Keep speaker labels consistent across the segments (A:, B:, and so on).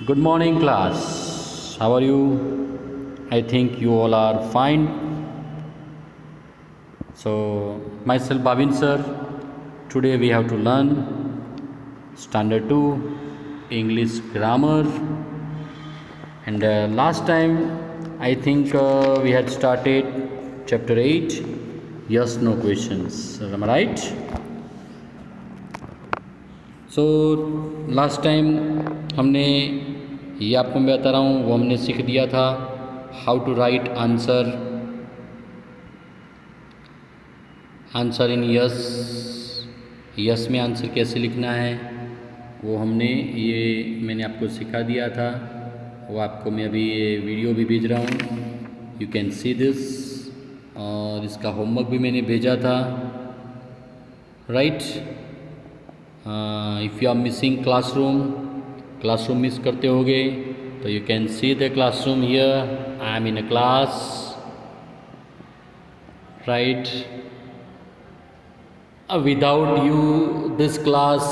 A: Good morning, class. How are you? I think you all are fine. So, myself, Bhavin sir. Today we have to learn Standard 2 English grammar. And last time, I think we had started Chapter 8 Yes No questions. Am I right? So last time हमने ये आपको मैं बता रहा हूँ वो हमने सीख दिया था how to write answer in yes में आंसर कैसे लिखना है वो मैंने आपको सिखा दिया था। वो आपको मैं अभी ये वीडियो भी भेज रहा हूँ, यू कैन सी दिस। और इसका होमवर्क भी मैंने भेजा था, right. If you are missing classroom मिस करते होगे तो you can see the classroom here. I am in a class, right. Without you this class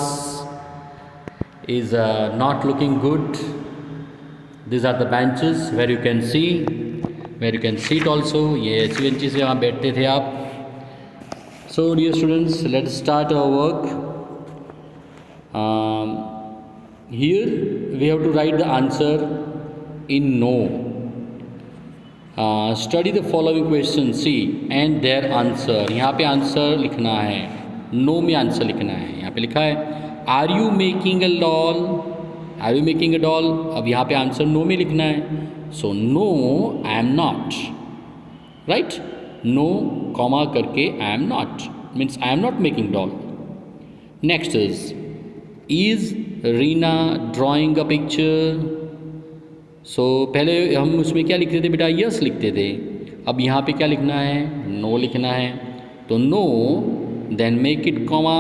A: is not looking good. These are the benches where you can sit also. ये ऐसी benches से वहाँ बैठते थे आप। So dear students, let's start our work. Here we have to write the answer in no. Study the following questions, see and their answer. यहाँ पे answer लिखना है, no में आंसर लिखना है। यहाँ पे लिखा है are you making a doll, are you making a doll. अब यहाँ पे आंसर नो में लिखना है। So no I am not, right. No comma करके I am not means I am not making doll. Next is Reena drawing a picture. So पहले हम उसमें क्या लिखते थे बेटा, यस लिखते थे। अब यहाँ पे क्या लिखना है, नो लिखना है। तो no then make it comma,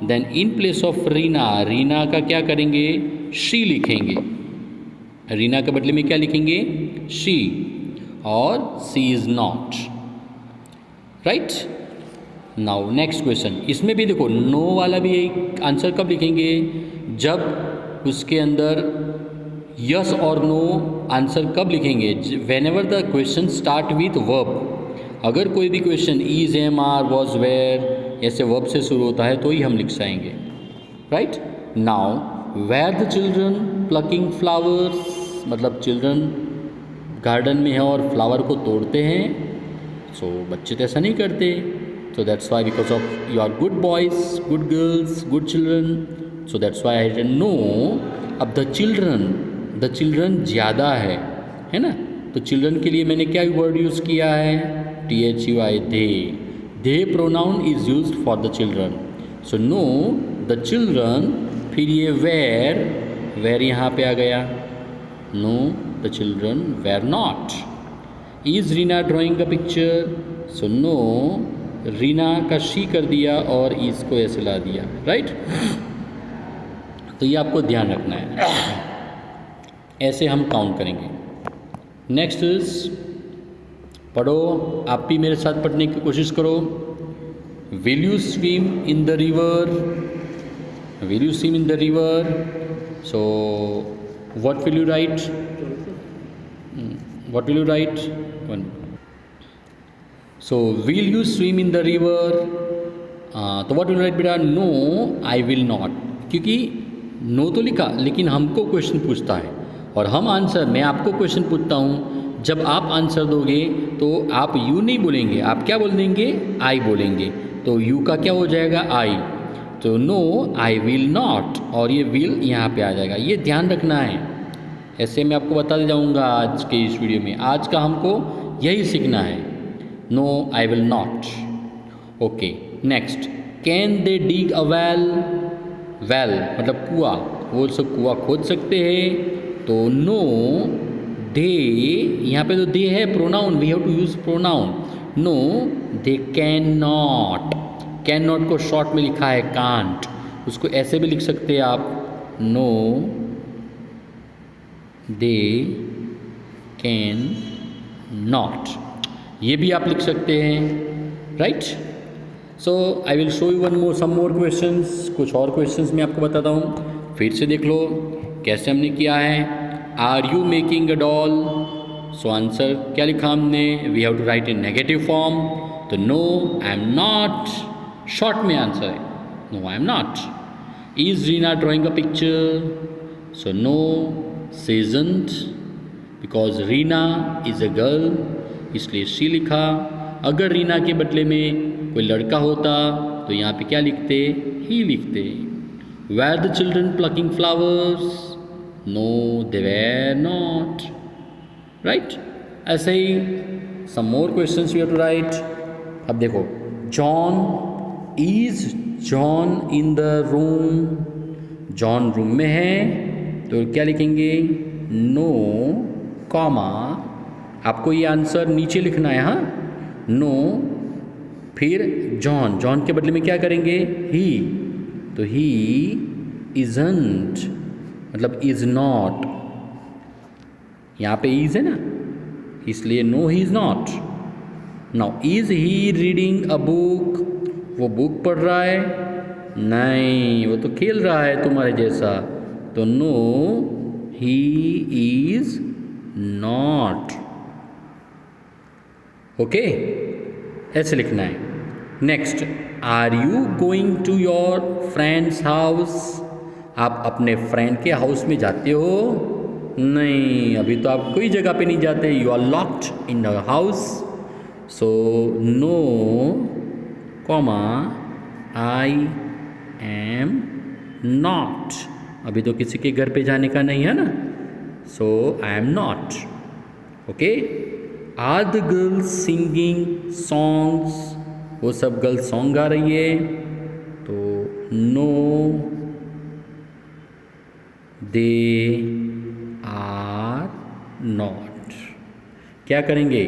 A: then in place of Reena का क्या करेंगे, शी लिखेंगे। रीना के बदले में क्या लिखेंगे, शी। और she is not, right. Now next question. इसमें भी देखो नो वाला भी एक आंसर कब लिखेंगे, जब उसके अंदर यस और नो आंसर कब लिखेंगे, whenever the question start with verb. अगर कोई भी question is, am, are, was, were ऐसे वर्ब से शुरू होता है तो ही हम लिख पाएंगे, right. Now were the children plucking flowers, मतलब चिल्ड्रन गार्डन में है और फ्लावर को तोड़ते हैं। सो बच्चे तो ऐसा नहीं करते। So that's why because of you are good boys, good girls, good children. So that's why I didn't no. अब द चिल्ड्रन ज़्यादा है ना। तो चिल्ड्रन के लिए मैंने क्या वर्ड यूज़ किया है, THUI, they pronoun is used for the children. So no the children, फिर ये वेयर यहाँ पे आ गया। No the children were not. Is Reena drawing a picture. So no Reena का शी कर दिया और इज को ऐसे ला दिया, राइट। तो ये आपको ध्यान रखना है, ऐसे हम काउंट करेंगे। नेक्स्ट इज, पढ़ो, आप भी मेरे साथ पढ़ने की कोशिश करो। Will you swim in the river, will you swim in the river. So what will you right, what will you right, one. So will you swim in the river, तो व्हाट विल राइट बेटा, no I will not. क्योंकि no तो लिखा लेकिन हमको question पूछता है और हम आंसर, मैं आपको क्वेश्चन पूछता हूँ। जब आप आंसर दोगे तो आप यू नहीं बोलेंगे, आप क्या बोल देंगे, आई बोलेंगे। तो यू का क्या हो जाएगा, आई। तो नो आई विल नॉट, और ये विल यहाँ पे आ जाएगा। ये ध्यान रखना है, ऐसे मैं आपको बता जाऊँगा आज के इस वीडियो में। आज का हमको यही सीखना है, no I will not. Okay, next, can they dig a well, well मतलब कुआं, वो सब कुआं खोद सकते हैं। तो नो दे, यहाँ पे तो दे है pronoun, we have to use pronoun. No they can not, can not को शॉर्ट में लिखा है कांट, उसको ऐसे भी लिख सकते हैं आप, नो दे कैन नॉट, ये भी आप लिख सकते हैं, right. So I will show you some more questions. कुछ और क्वेश्चंस मैं आपको बताता हूँ, फिर से देख लो कैसे हमने किया है। Are you making a doll? So answer क्या लिखा हमने? We have to write in negative form. तो no I am not. Short में आंसर है no I am not. Is Reena drawing a picture? So no she isn't, because Reena is a girl, इसलिए she लिखा. अगर रीना के बदले में कोई लड़का होता तो यहाँ पे क्या लिखते? ही लिखते. Were the children plucking flowers? No they were not. Right. ऐसे ही some more questions you have to write. अब देखो, John, is John in the room? John room में है तो क्या लिखेंगे? नो कॉमा, आपको ये आंसर नीचे लिखना है. हाँ, नो, फिर जॉन, जॉन के बदले में क्या करेंगे? ही. तो ही इजंट मतलब इज नॉट. यहाँ पे इज है ना, इसलिए no he is not. Now is he reading a book? वो बुक पढ़ रहा है? नहीं, वो तो खेल रहा है तुम्हारे जैसा. तो no he is not. Okay, ऐसे लिखना है. Next, are you going to your friends house? आप अपने फ्रेंड के हाउस में जाते हो? नहीं, अभी तो आप कोई जगह पे नहीं जाते. You are locked in the house. So no comma I am not. अभी तो किसी के घर पे जाने का नहीं है ना. So I am not. Okay. Are the girls singing songs? वो सब गर्ल्स सॉन्ग गा रही है. तो नो दे आर नॉट. क्या करेंगे?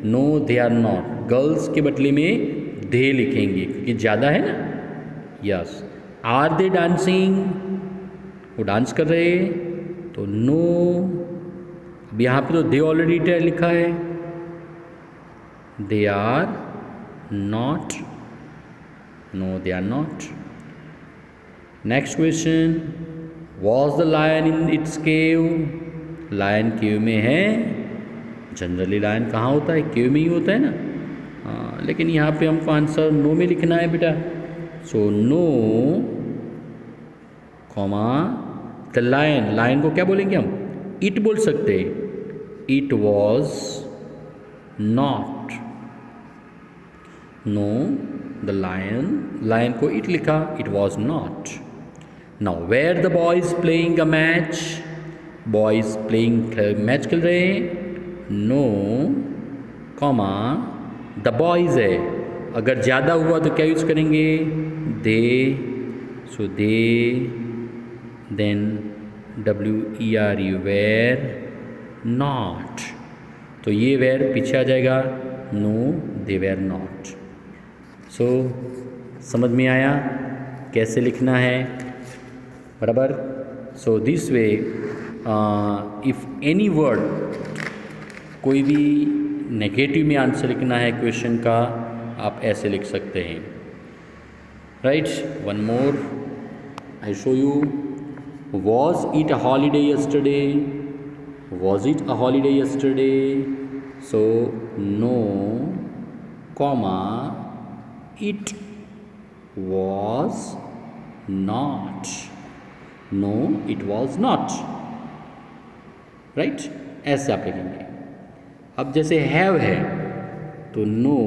A: No they are not. Girls के बदले में दे लिखेंगे क्योंकि ज़्यादा है ना. यस. Are they dancing? वो डांस कर रहे हैं. तो नो, अब यहाँ पे तो दे ऑलरेडी लिखा है. They are not. No they are not. Next question, was the lion in its cave? Lion cave में है. जनरली लायन कहाँ होता है? केव में ही होता है ना. हाँ, लेकिन यहाँ पे हमको आंसर नो में लिखना है बेटा. So no comma the lion. Lion को क्या बोलेंगे हम? इट बोल सकते हैं. It was not. No the lion, lion को इट लिखा, it was not. Now were the boys playing a match? Boys playing match खेल रहे हैं. नो कॉमा द बॉयज है. अगर ज़्यादा हुआ तो क्या यूज करेंगे? They. So they, then WERE were not. तो ये वेयर पीछे आ जाएगा. No they were not. So समझ में आया कैसे लिखना है? बराबर. So this way if any word, कोई भी नेगेटिव में आंसर लिखना है क्वेश्चन का, आप ऐसे लिख सकते हैं. Right. One more I show you. Was it a holiday yesterday? Was it a holiday yesterday? So no comma it was not. No it was not. Right. ऐसे आप लिखेंगे. अब जैसे हैव है तो नो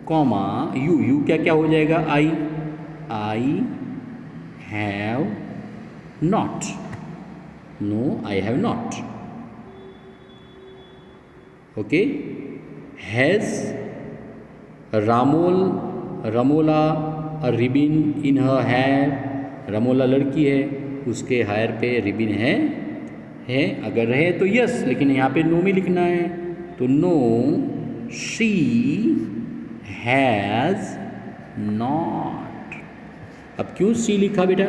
A: कॉमा यू. यू क्या क्या हो जाएगा? I. I have not. No I have not. Okay. Has Ramola a ribbon in her hair? Ramola लड़की है, उसके हेयर पे रिबिन है. अगर है तो यस, लेकिन यहाँ पे नो में लिखना है. तो नो शी हैज़ नॉट. अब क्यों सी लिखा बेटा?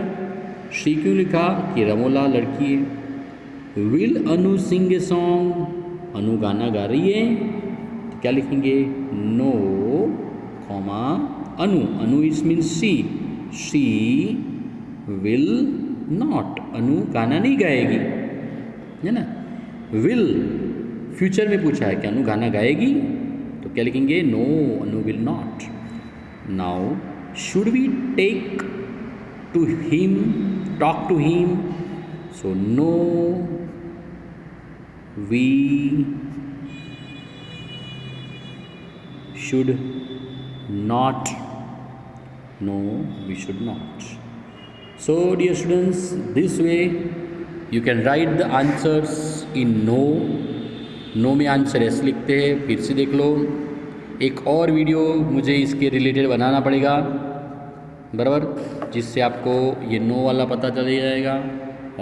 A: शी क्यों लिखा? कि रमोला लड़की है. Will Anu Singh a song? अनु गाना गा रही है. तो क्या लिखेंगे? No comma Anu. Anu is means she. She will not. Anu गाना नहीं गाएगी. है ना। विल फ्यूचर में पूछा है कि अनु गाना गाएगी, तो क्या लिखेंगे, no Anu will not. Now should we take to him, talk to him, so no we should not, no we should not. So dear students, this way you can write the answers in no. No में answer ऐसे लिखते हैं, फिर से देख लो। एक और video मुझे इसके रिलेटेड बनाना पड़ेगा, बराबर, जिससे आपको ये नो वाला पता चल जाएगा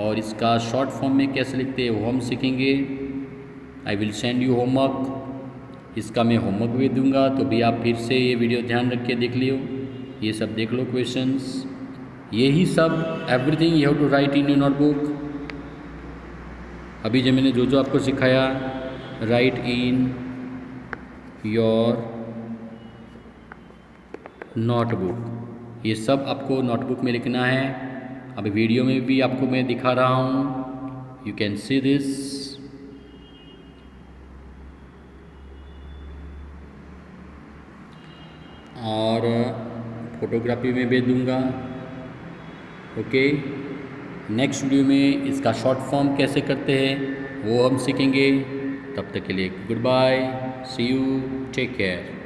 A: और इसका शॉर्ट फॉर्म में कैसे लिखते हैं वो हम सीखेंगे। I will send you homework, इसका मैं होमवर्क भी दूंगा, तो भी आप फिर से ये वीडियो ध्यान रख के देख लियो, ये सब देख लो क्वेश्चंस, यही सब everything you have to write in your notebook. अभी जो मैंने जो आपको सिखाया, राइट इन योर नोटबुक, ये सब आपको नोटबुक में लिखना है। अभी वीडियो में भी आपको मैं दिखा रहा हूँ, यू कैन सी दिस, और फोटोग्राफी में भेज दूँगा। ओके, नेक्स्ट वीडियो में इसका शॉर्ट फॉर्म कैसे करते हैं वो हम सीखेंगे। तब तक के लिए goodbye, see you, take care.